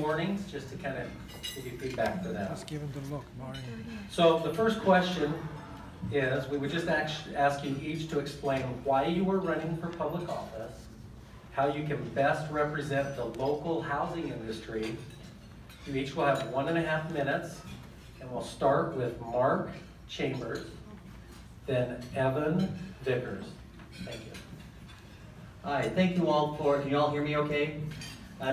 warnings just to kind of give you feedback for that. Just give them the look, Marty. So the first question is, we were just asking each to explain why you were running for public office, how you can best represent the local housing industry. You each will have 1.5 minutes, and we'll start with Mark Chambers, then Evan Vickers. Thank you. Hi, thank you all for, can you all hear me okay?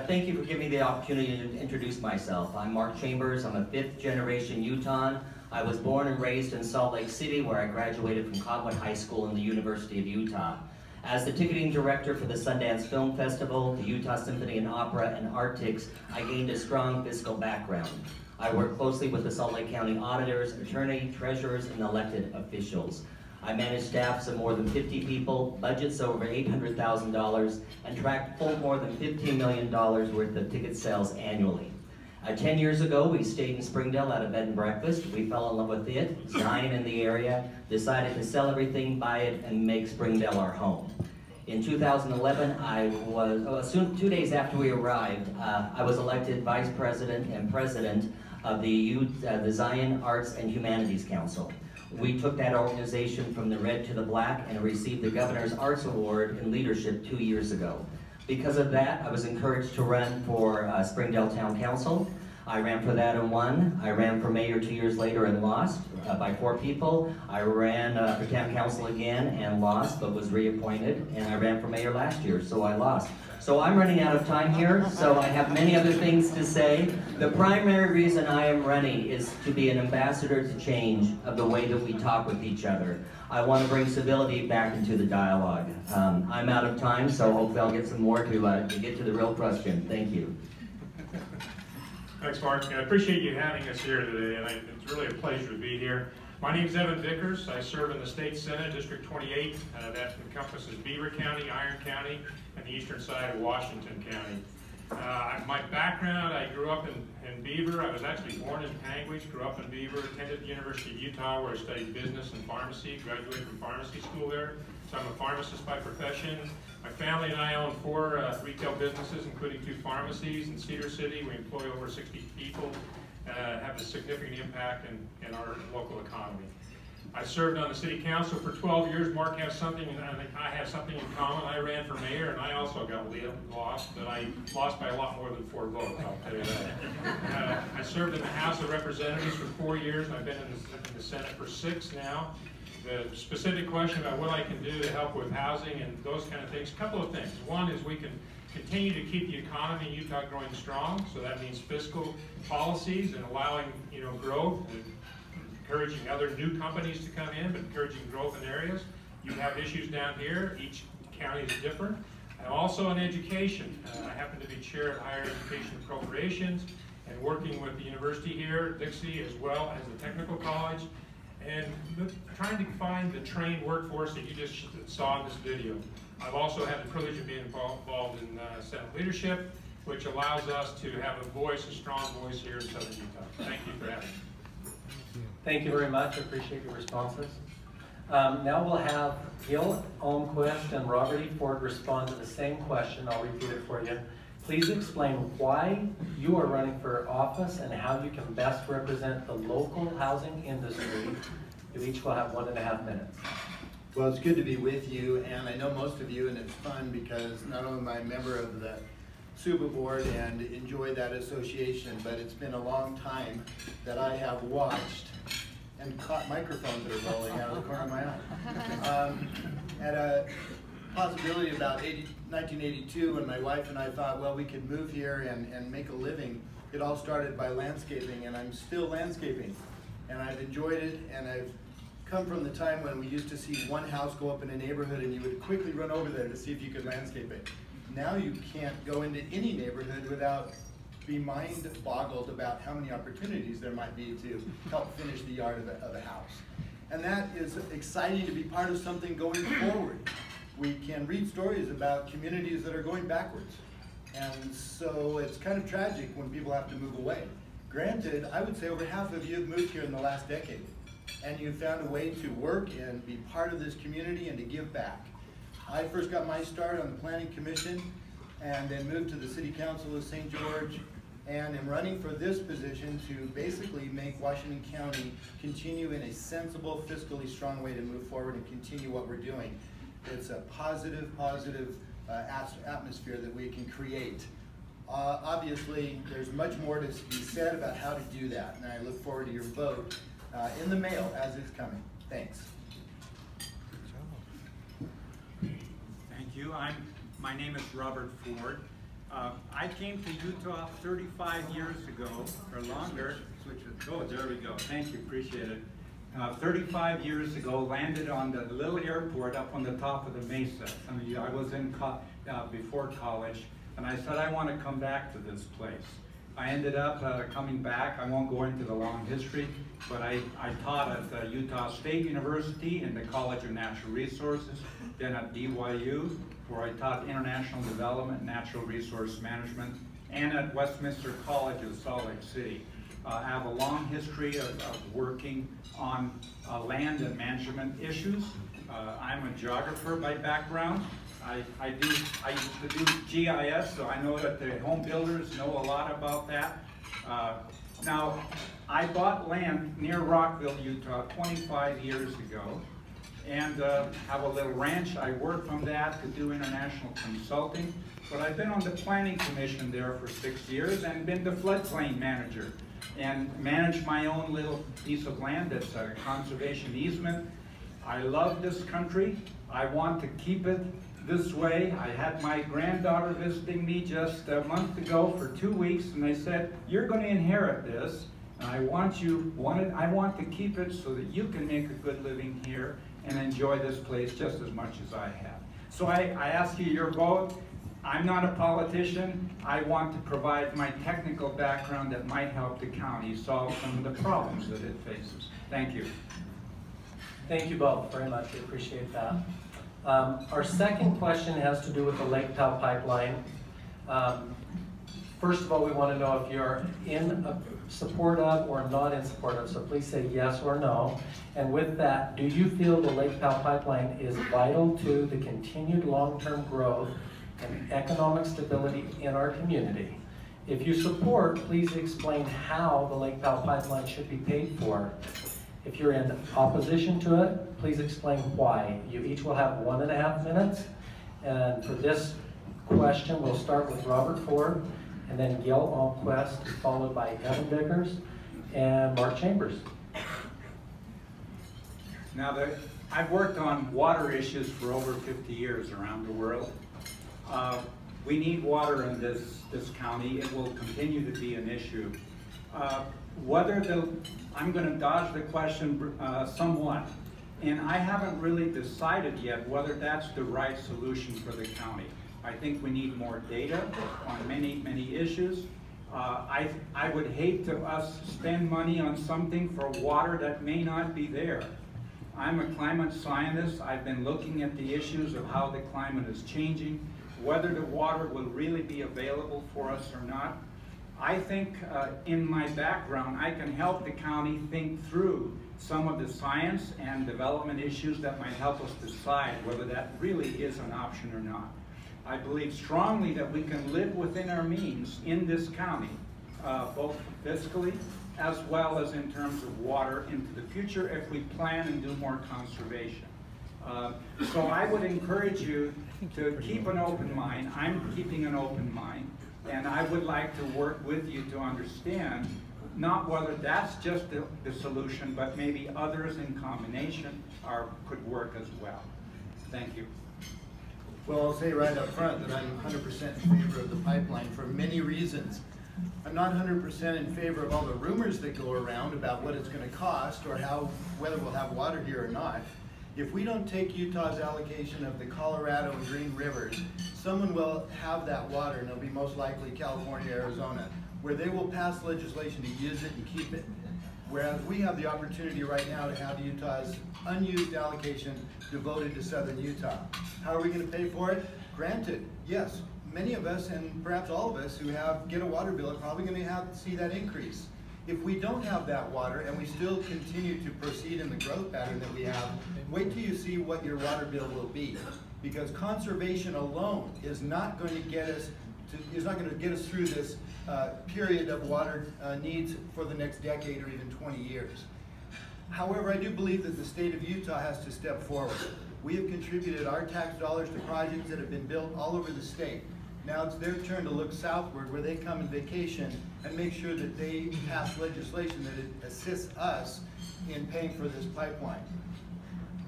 Thank you for giving me the opportunity to introduce myself. I'm Mark Chambers. I'm a 5th generation Utahn. I was born and raised in Salt Lake City, where I graduated from Cottonwood High School and the University of Utah. As the ticketing director for the Sundance Film Festival, the Utah Symphony and Opera, and Arctics, I gained a strong fiscal background. I work closely with the Salt Lake County auditors, attorney, treasurers, and elected officials. I manage staffs of more than 50 people, budgets over $800,000, and tracked more than $15 million worth of ticket sales annually. 10 years ago, we stayed in Springdale at a bed and breakfast. We fell in love with it, Zion in the area, decided to sell everything, buy it, and make Springdale our home. In 2011, 2 days after we arrived, I was elected vice president and president of the Zion Arts and Humanities Council. We took that organization from the red to the black and received the Governor's Arts Award in Leadership 2 years ago. Because of that, I was encouraged to run for Springdale Town Council. I ran for that and won. I ran for mayor 2 years later and lost by 4 people. I ran for town council again and lost, but was reappointed. And I ran for mayor last year, so I lost. So I'm running out of time here, so I have many other things to say. The primary reason I am running is to be an ambassador to change of the way that we talk with each other. I want to bring civility back into the dialogue. I'm out of time, so hopefully I'll get some more to get to the real question. Thank you. Thanks, Mark. I appreciate you having us here today, and it's really a pleasure to be here. My name is Evan Vickers. I serve in the State Senate, District 28. That encompasses Beaver County, Iron County, and the eastern side of Washington County. My background, I grew up in Beaver. I was actually born in Panguitch, grew up in Beaver, attended the University of Utah, where I studied business and pharmacy, graduated from pharmacy school there. So I'm a pharmacist by profession. My family and I own 4 retail businesses, including 2 pharmacies in Cedar City. We employ over 60 people, have a significant impact in our local economy. I served on the city council for 12 years. Mark has something, and I have something in common. I ran for mayor, and I also got lost, but I lost by a lot more than 4 votes, I'll tell you that. I served in the House of Representatives for 4 years, and I've been in the Senate for 6 now. The specific question about what I can do to help with housing and those kind of things, a couple of things. One is we can continue to keep the economy in Utah growing strong, so that means fiscal policies and allowing growth, and encouraging other new companies to come in, but encouraging growth in areas. You have issues down here. Each county is different. And also in education. I happen to be chair of higher education appropriations and working with the university here, Dixie, as well as the technical college, and trying to find the trained workforce that you just saw in this video. I've also had the privilege of being involved in Senate leadership, which allows us to have a voice, a strong voice here in Southern Utah. Thank you for having me. Thank you very much. I appreciate your responses. Now we'll have Gil Olmquist and Robert E. Ford respond to the same question. I'll repeat it for you. Please explain why you are running for office and how you can best represent the local housing industry. You each will have 1.5 minutes. Well, it's good to be with you, and I know most of you, and it's fun because not only am I a member of the SUHBA board and enjoy that association, but it's been a long time that I have watched and caught microphones that are rolling out of the corner of my eye. At a possibility about 1982, when my wife and I thought, well, we could move here and make a living. It all started by landscaping, and I'm still landscaping. And I've enjoyed it, and I've come from the time when we used to see one house go up in a neighborhood and you would quickly run over there to see if you could landscape it. Now you can't go into any neighborhood without being mind-boggled about how many opportunities there might be to help finish the yard of a house. And that is exciting to be part of something going forward. We can read stories about communities that are going backwards. And so it's kind of tragic when people have to move away. Granted, I would say over half of you have moved here in the last decade, and you've found a way to work and be part of this community and to give back. I first got my start on the Planning Commission and then moved to the City Council of St. George, and am running for this position to basically make Washington County continue in a sensible, fiscally strong way to move forward and continue what we're doing. It's a positive atmosphere that we can create. Obviously, there's much more to be said about how to do that, and I look forward to your vote in the mail as it's coming. Thanks. Thank you. My name is Robert Ford. I came to Utah 35 years ago, or longer. Oh, there we go. Thank you, appreciate it. 35 years ago, landed on the little airport up on the top of the mesa. I was in before college, and I said I want to come back to this place. I ended up coming back. I won't go into the long history, but I taught at Utah State University in the College of Natural Resources, then at BYU, where I taught International Development, Natural Resource Management, and at Westminster College of Salt Lake City. I have a long history of working on land and management issues. I'm a geographer by background. I used to do GIS, so I know that the home builders know a lot about that. Now, I bought land near Rockville, Utah 25 years ago, and have a little ranch. I work from that to do international consulting, but I've been on the planning commission there for 6 years and been the floodplain manager and managed my own little piece of land that's a conservation easement. I love this country. I want to keep it this way. I had my granddaughter visiting me just a month ago for 2 weeks, and they said, "You're going to inherit this, and I want to keep it so that you can make a good living here and enjoy this place just as much as I have." So I ask you your vote. I'm not a politician. I want to provide my technical background that might help the county solve some of the problems that it faces. Thank you. Thank you both very much. We appreciate that. Our second question has to do with the Lake Powell pipeline. First of all, we want to know if you're in support of or not in support of, so please say yes or no. And with that, do you feel the Lake Powell pipeline is vital to the continued long-term growth and economic stability in our community? If you support, please explain how the Lake Powell pipeline should be paid for. If you're in opposition to it, please explain why. You each will have 1.5 minutes. And for this question, we'll start with Robert Ford, and then Gil Almquist, followed by Evan Vickers and Mark Chambers. Now, I've worked on water issues for over 50 years around the world. We need water in this county. It will continue to be an issue. I'm going to dodge the question somewhat, and I haven't really decided yet whether that's the right solution for the county. I think we need more data on many issues. I would hate to us spend money on something for water that may not be there. I'm a climate scientist. I've been looking at the issues of how the climate is changing, whether the water will really be available for us or not. I think in my background, I can help the county think through some of the science and development issues that might help us decide whether that really is an option or not. I believe strongly that we can live within our means in this county, both fiscally as well as in terms of water into the future if we plan and do more conservation. So I would encourage you to keep an open mind. I'm keeping an open mind. And I would like to work with you to understand not whether that's just the solution, but maybe others in combination could work as well. Thank you. Well, I'll say right up front that I'm 100% in favor of the pipeline for many reasons. I'm not 100% in favor of all the rumors that go around about what it's going to cost or whether we'll have water here or not. If we don't take Utah's allocation of the Colorado and Green Rivers, someone will have that water, and it'll be most likely California, Arizona, where they will pass legislation to use it and keep it. Whereas we have the opportunity right now to have Utah's unused allocation devoted to southern Utah. How are we going to pay for it? Granted, yes, many of us, and perhaps all of us who get a water bill, are probably going to have to see that increase. If we don't have that water and we still continue to proceed in the growth pattern that we have, wait till you see what your water bill will be. Because conservation alone is not going to get us is not going to get us through this period of water needs for the next decade or even 20 years. However, I do believe that the state of Utah has to step forward. We have contributed our tax dollars to projects that have been built all over the state. Now it's their turn to look southward, where they come and vacation and make sure that they pass legislation that it assists us in paying for this pipeline.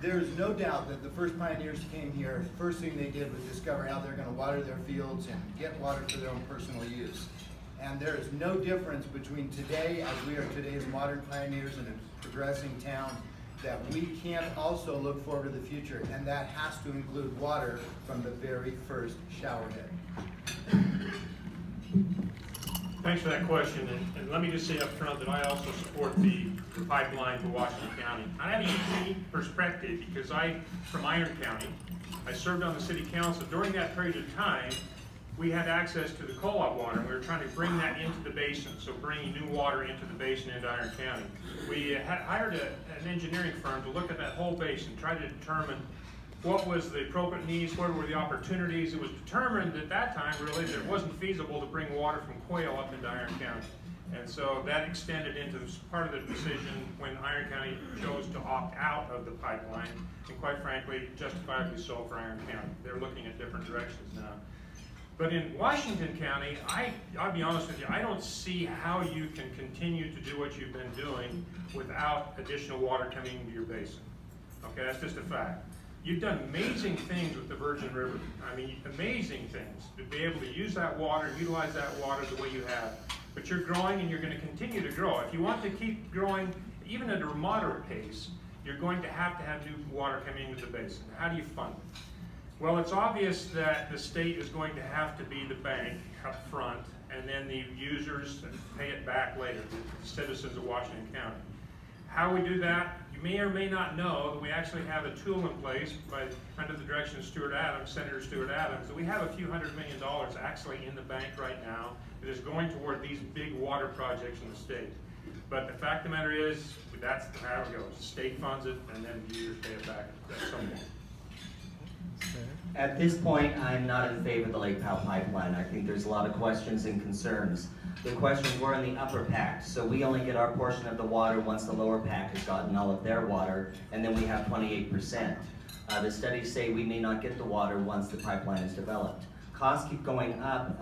There is no doubt that the first pioneers came here, first thing they did was discover how they're going to water their fields and get water for their own personal use. And there is no difference between today, as we are today's modern pioneers in a progressing town, that we can't also look forward to the future, and that has to include water from the very first showerhead. Thanks for that question, and let me just say up front that I also support the pipeline to Washington County. I have a unique perspective because from Iron County, I served on the city council. During that period of time, we had access to the co-op water, and we were trying to bring that into the basin, so bringing new water into the basin into Iron County. We hired an engineering firm to look at that whole basin, try to determine what was the appropriate needs, what were the opportunities. It was determined at that time, really, that it wasn't feasible to bring water from Quail up into Iron County. And so that extended into part of the decision when Iron County chose to opt out of the pipeline, and quite frankly, justifiably so for Iron County. They're looking at different directions now. But in Washington County, I'll be honest with you, I don't see how you can continue to do what you've been doing without additional water coming into your basin. Okay, that's just a fact. You've done amazing things with the Virgin River. I mean, amazing things. To be able to use that water, utilize that water the way you have. But you're growing and you're going to continue to grow. If you want to keep growing, even at a moderate pace, you're going to have new water coming into the basin. How do you fund it? Well, it's obvious that the state is going to have to be the bank up front, and then the users pay it back later, the citizens of Washington County. How we do that, you may or may not know that we actually have a tool in place under the direction of Senator Stuart Adams, that we have a few $100 million actually in the bank right now that is going toward these big water projects in the state. But the fact of the matter is, that's how it goes. The state funds it, and then the users pay it back at some point. At this point, I'm not in favor of the Lake Powell pipeline. I think there's a lot of questions and concerns. The questions were in the upper pack, so we only get our portion of the water once the lower pack has gotten all of their water, and then we have 28%. The studies say we may not get the water once the pipeline is developed. Costs keep going up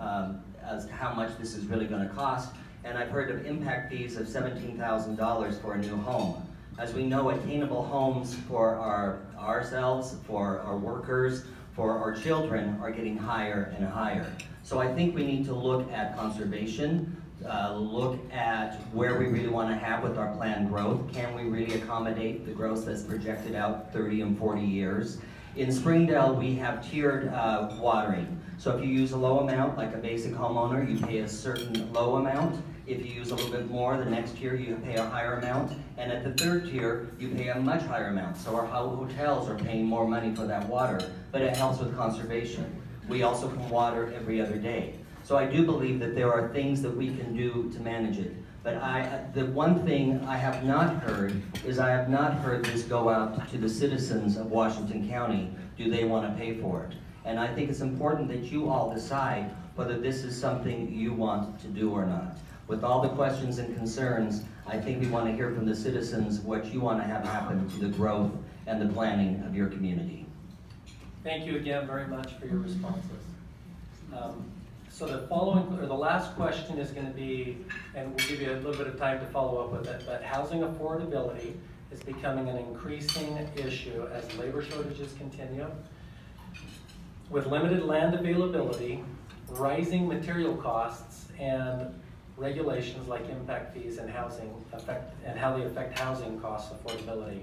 as to how much this is really going to cost, and I've heard of impact fees of $17,000 for a new home. As we know, attainable homes for ourselves, for our workers, for our children are getting higher and higher. So I think we need to look at conservation, look at where we really want to have with our planned growth. Can we really accommodate the growth that's projected out 30 and 40 years? In Springdale, we have tiered watering. So if you use a low amount, like a basic homeowner, you pay a certain low amount. If you use a little bit more, the next year you pay a higher amount. And at the third tier, you pay a much higher amount. So our hotels are paying more money for that water, but it helps with conservation. We also can water every other day. So I do believe that there are things that we can do to manage it. But the one thing I have not heard is I have not heard this go out to the citizens of Washington County. Do they want to pay for it? And I think it's important that you all decide whether this is something you want to do or not. With all the questions and concerns, I think we want to hear from the citizens what you want to have happen to the growth and the planning of your community. Thank you again very much for your responses. So the last question is going to be, and we'll give you a little bit of time to follow up with it, but housing affordability is becoming an increasing issue as labor shortages continue. With limited land availability, rising material costs, and regulations like impact fees and housing and how they affect housing cost affordability.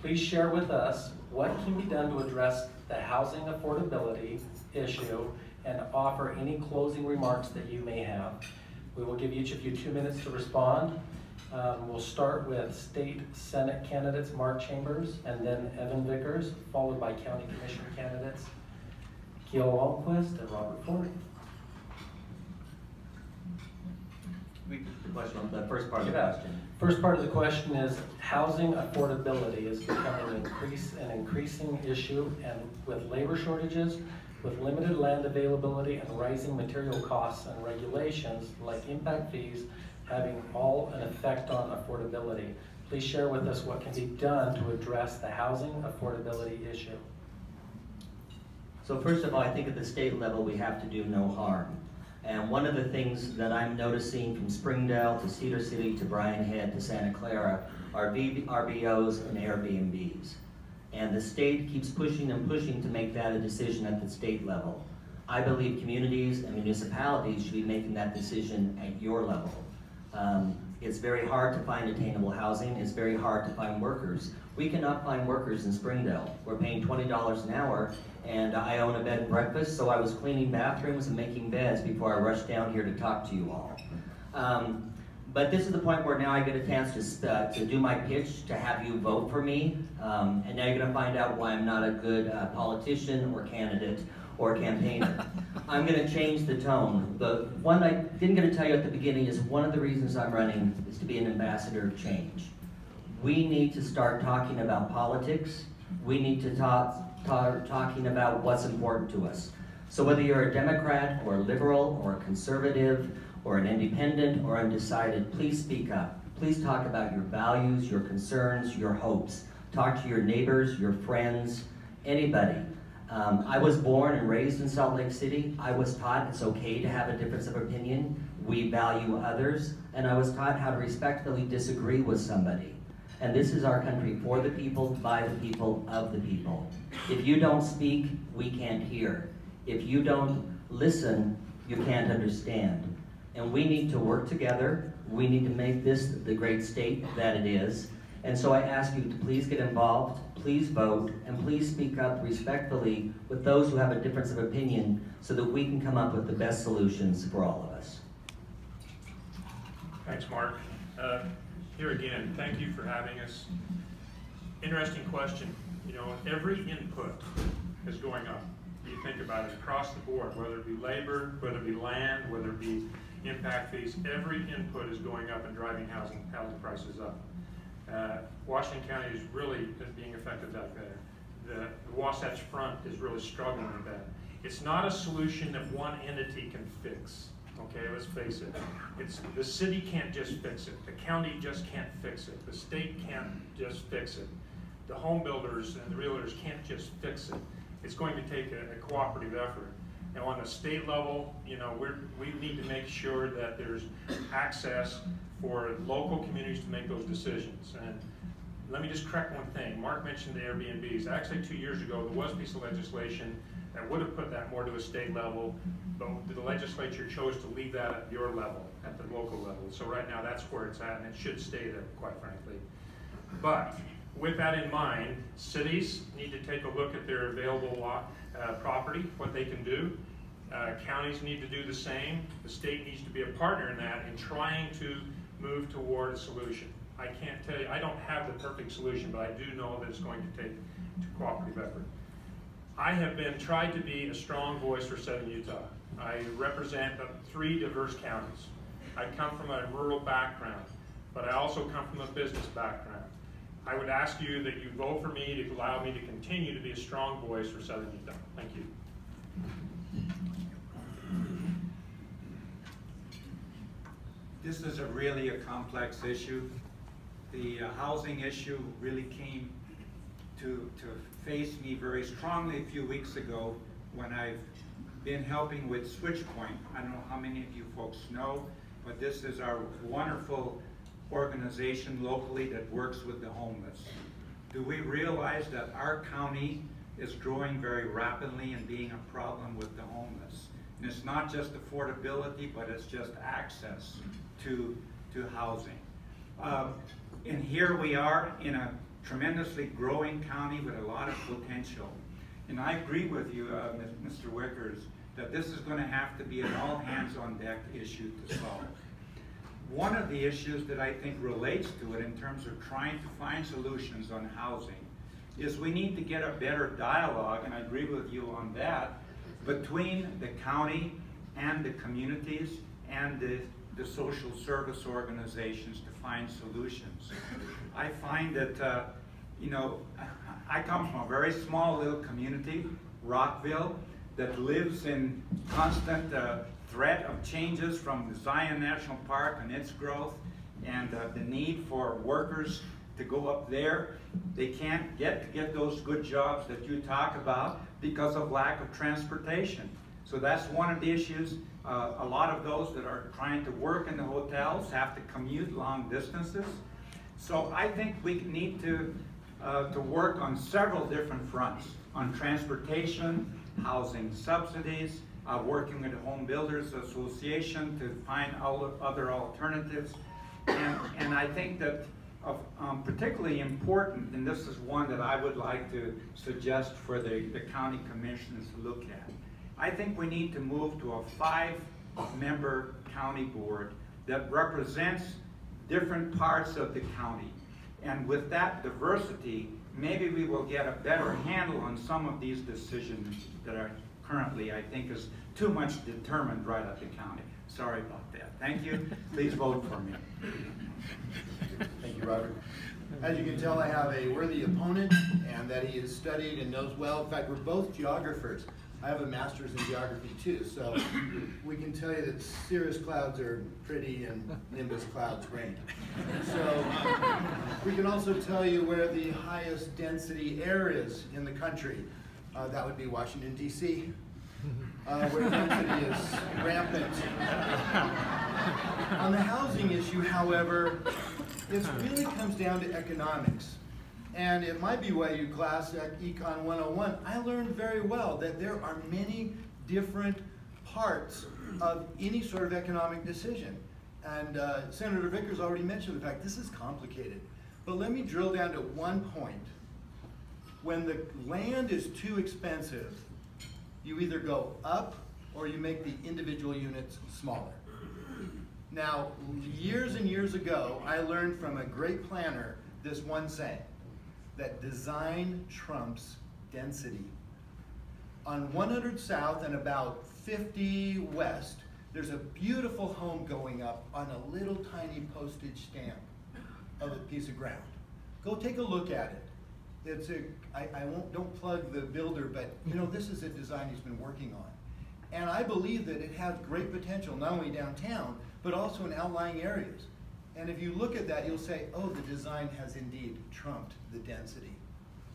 Please share with us what can be done to address the housing affordability issue and offer any closing remarks that you may have. We will give each of you 2 minutes to respond. We'll start with State Senate candidates Mark Chambers and then Evan Vickers, followed by County Commission candidates Keel Almquist and Robert Ford. The first part of the question. First part of the question is housing affordability is becoming an increasing issue, and with labor shortages, With limited land availability and rising material costs and regulations like impact fees having all an effect on affordability, please share with us what can be done to address the housing affordability issue. So first of all, I think at the state level we have to do no harm. And one of the things that I'm noticing from Springdale to Cedar City to Bryan Head to Santa Clara are RBOs and Airbnbs. And the state keeps pushing and pushing to make that a decision at the state level. I believe communities and municipalities should be making that decision at your level. It's very hard to find attainable housing. It's very hard to find workers. We cannot find workers in Springdale. We're paying $20 an hour, and I own a bed and breakfast, so I was cleaning bathrooms and making beds before I rushed down here to talk to you all. But this is the point where now I get a chance to do my pitch, to have you vote for me, and now you're going to find out why I'm not a good politician or candidate or campaigner. I'm going to change the tone. The one I didn't get to tell you at the beginning is one of the reasons I'm running is to be an ambassador of change. We need to start talking about politics. We need to start talking about what's important to us. So whether you're a Democrat or a liberal or a conservative or an independent or undecided, please speak up. Please talk about your values, your concerns, your hopes. Talk to your neighbors, your friends, anybody. I was born and raised in Salt Lake City. I was taught it's okay to have a difference of opinion. We value others. And I was taught how to respectfully disagree with somebody. And this is our country for the people, by the people, of the people. If you don't speak, we can't hear. If you don't listen, you can't understand. And we need to work together. We need to make this the great state that it is. And so I ask you to please get involved, please vote, and please speak up respectfully with those who have a difference of opinion so that we can come up with the best solutions for all of us. Thanks, Mark. Here again, thank you for having us. Interesting question. You know, every input is going up. You think about it across the board, whether it be labor, whether it be land, whether it be impact fees, every input is going up and driving housing prices up. Washington County is really being affected that way. The Wasatch Front is really struggling with that. It's not a solution that one entity can fix. Okay, let's face it. The city can't just fix it. The county just can't fix it. The state can't just fix it. The home builders and the realtors can't just fix it. It's going to take a cooperative effort. And on the state level, you know, we need to make sure that there's access for local communities to make those decisions. And let me just correct one thing. Mark mentioned the Airbnbs. Actually, 2 years ago, there was a piece of legislation that would have put that more to a state level, but the legislature chose to leave that at your level, at the local level. So right now, that's where it's at, and it should stay there, quite frankly. But with that in mind, cities need to take a look at their available property, what they can do. Counties need to do the same. The state needs to be a partner in that in trying to move toward a solution. I can't tell you, I don't have the perfect solution, but I do know that it's going to take a cooperative effort. I have tried to be a strong voice for Southern Utah. I represent 3 diverse counties. I come from a rural background, but I also come from a business background. I would ask you that you vote for me to allow me to continue to be a strong voice for Southern Utah. Thank you. This is really a complex issue. The housing issue really came to face me very strongly a few weeks ago when I've been helping with SwitchPoint. I don't know how many of you folks know, but this is our wonderful organization locally that works with the homeless. Do we realize that our county is growing very rapidly and being a problem with the homeless? And it's not just affordability, but it's just access to housing. And here we are in a tremendously growing county with a lot of potential. And I agree with you, Mr. Wickers, that this is going to have to be an all-hands-on-deck issue to solve. One of the issues that I think relates to it in terms of trying to find solutions on housing is we need to get a better dialogue, and I agree with you on that, between the county and the communities and the social service organizations to find solutions. I find that, you know, I come from a very small little community, Rockville, that lives in constant threat of changes from Zion National Park and its growth, and the need for workers to go up there. They can't get those good jobs that you talk about because of lack of transportation. So that's one of the issues. A lot of those that are trying to work in the hotels have to commute long distances. So I think we need to work on several different fronts, on transportation, housing subsidies, working with the Home Builders Association to find other alternatives. And I think that particularly important, and this is one that I would like to suggest for the county commissioners to look at. I think we need to move to a 5-member county board that represents different parts of the county. And with that diversity, maybe we will get a better handle on some of these decisions that are currently, I think, is too much determined right at the county. Sorry about that. Thank you. Please vote for me. Thank you, Robert. As you can tell, I have a worthy opponent, and that he has studied and knows well. In fact, we're both geographers. I have a master's in geography too, so we can tell you that cirrus clouds are pretty and nimbus clouds rain. So we can also tell you where the highest density air is in the country. That would be Washington, D.C., where density is rampant. On the housing issue, however, it really comes down to economics. And in my BYU class at Econ 101, I learned very well that there are many different parts of any sort of economic decision. And Senator Vickers already mentioned the fact this is complicated. But let me drill down to one point. When the land is too expensive, you either go up or you make the individual units smaller. Now, years and years ago, I learned from a great planner this one saying, that design trumps density. On 100 South and about 50 West, there's a beautiful home going up on a little tiny postage stamp of a piece of ground. Go take a look at it. It's don't plug the builder, but you know, this is a design he's been working on. And I believe that it has great potential, not only downtown, but also in outlying areas. And if you look at that, you'll say, oh, the design has indeed trumped the density.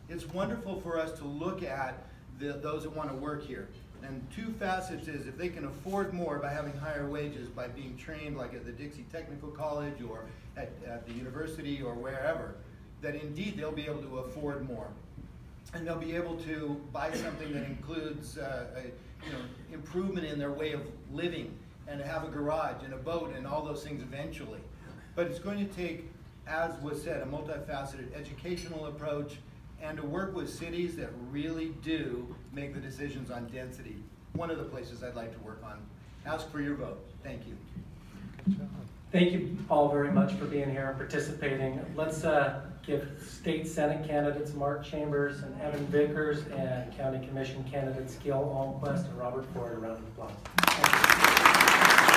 It's wonderful for us to look at those that want to work here. And two facets is if they can afford more by having higher wages, by being trained like at the Dixie Technical College or at the university or wherever, that indeed they'll be able to afford more. And they'll be able to buy something that includes improvement in their way of living, and to have a garage and a boat and all those things eventually. But it's going to take, as was said, a multifaceted educational approach, and to work with cities that really do make the decisions on density. One of the places I'd like to work on. Ask for your vote. Thank you. Thank you all very much for being here and participating. Let's give State Senate candidates Mark Chambers and Evan Vickers, and County Commission candidates Gil Almquist and Robert Ford a round of applause. Thank you.